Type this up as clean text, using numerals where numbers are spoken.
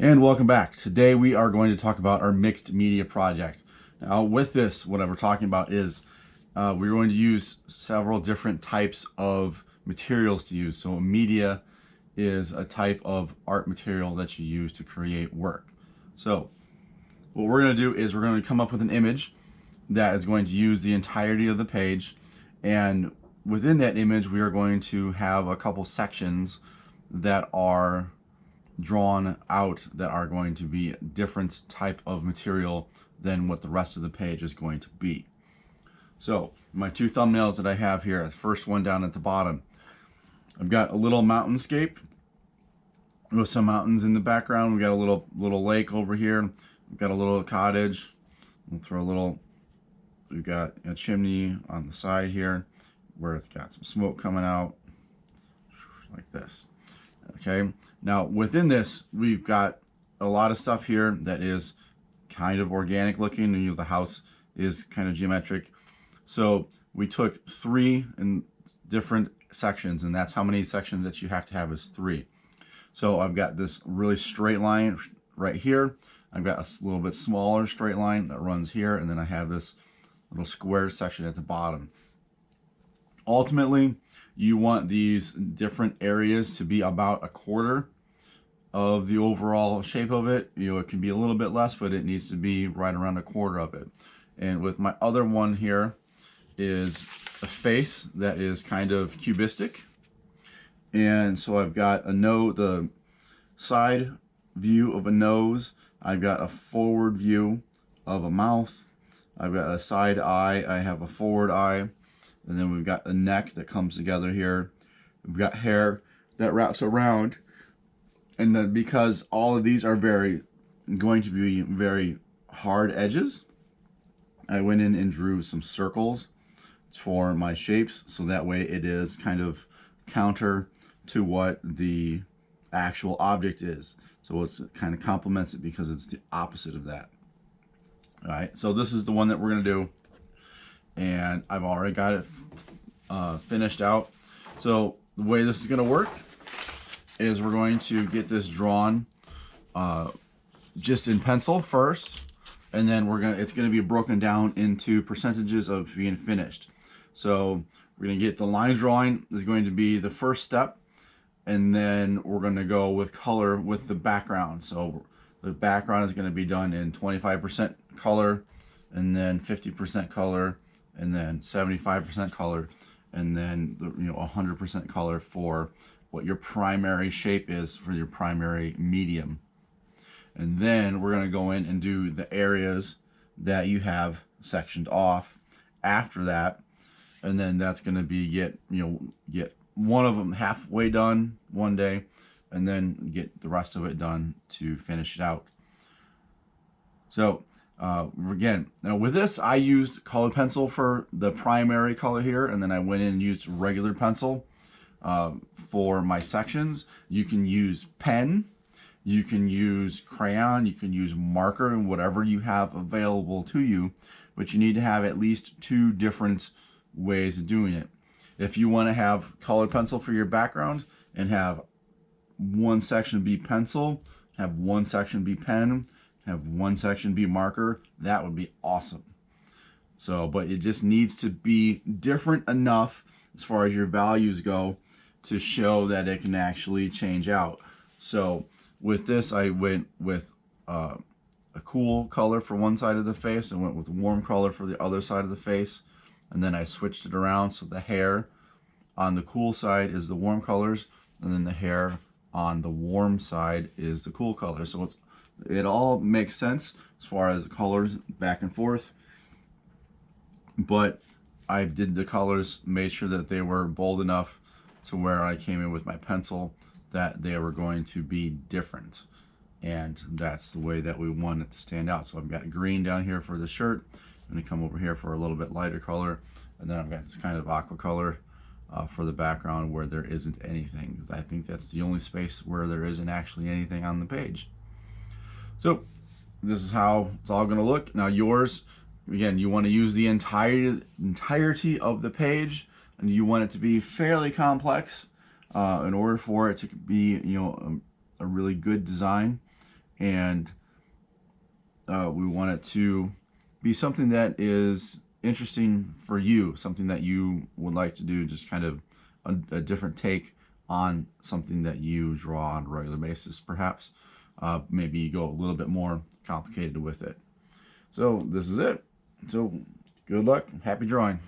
And welcome back. Today we are going to talk about our mixed media project. Now with this, what we're talking about is we're going to use several different types of materials to use. So media is a type of art material that you use to create work. So what we're going to do is we're going to come up with an image that is going to use the entirety of the page, and within that image we are going to have a couple sections that are drawn out that are going to be a different type of material than what the rest of the page is going to be. So my two thumbnails that I have here, the first one down at the bottom, I've got a little mountainscape with some mountains in the background. We got a little lake over here. We've got a little cottage. We'll throw a little, we've got a chimney on the side here where it's got some smoke coming out like this. Okay, now within this we've got a lot of stuff here that is kind of organic looking. You know, the house is kind of geometric, so we took 3 in different sections, and that's how many sections that you have to have is 3. So I've got this really straight line right here. I've got a little bit smaller straight line that runs here, and then I have this little square section at the bottom. Ultimately, you want these different areas to be about a quarter of the overall shape of it. You know, it can be a little bit less, but it needs to be right around a quarter of it. And with my other one here is a face that is kind of cubistic. And so I've got the side view of a nose. I've got a forward view of a mouth. I've got a side eye. I have a forward eye. And then we've got the neck that comes together here. We've got hair that wraps around. And then because all of these are going to be very hard edges, I went in and drew some circles for my shapes, so that way it is kind of counter to what the actual object is. So it kind of complements it because it's the opposite of that. All right, so this is the one that we're gonna do, and I've already got it finished out. So the way this is going to work is we're going to get this drawn just in pencil first, and then it's going to be broken down into percentages of being finished. So we're going to get the line drawing is going to be the first step, and then we're going to go with color with the background. So the background is going to be done in 25% color, and then 50% color, and then 75% color, and then 100% color for what your primary shape is for your primary medium. And then we're going to go in and do the areas that you have sectioned off after that, and then that's going to be get one of them halfway done one day, and then get the rest of it done to finish it out. So again, now with this, I used colored pencil for the primary color here, and then I went in and used regular pencil for my sections. You can use pen, you can use crayon, you can use marker, and whatever you have available to you, but you need to have at least 2 different ways of doing it. If you want to have colored pencil for your background and have one section be pencil, have one section be pen, have one section be marker, that would be awesome. So, but it just needs to be different enough as far as your values go to show that it can actually change out. So with this, I went with a cool color for one side of the face, and went with a warm color for the other side of the face, and then I switched it around so the hair on the cool side is the warm colors, and then the hair on the warm side is the cool color. So it all makes sense as far as the colors back and forth, but I did the colors, made sure that they were bold enough to where I came in with my pencil that they were going to be different, and that's the way that we want it to stand out. So I've got green down here for the shirt. I'm going to come over here for a little bit lighter color, and then I've got this kind of aqua color for the background where there isn't anything. I think that's the only space where there isn't actually anything on the page. So this is how it's all going to look. Now yours, again, you want to use the entirety of the page, and you want it to be fairly complex in order for it to be, a really good design. and we want it to be something that is interesting for you, something that you would like to do, just kind of a different take on something that you draw on a regular basis. Perhaps maybe you go a little bit more complicated with it. So this is it. So good luck, happy drawing.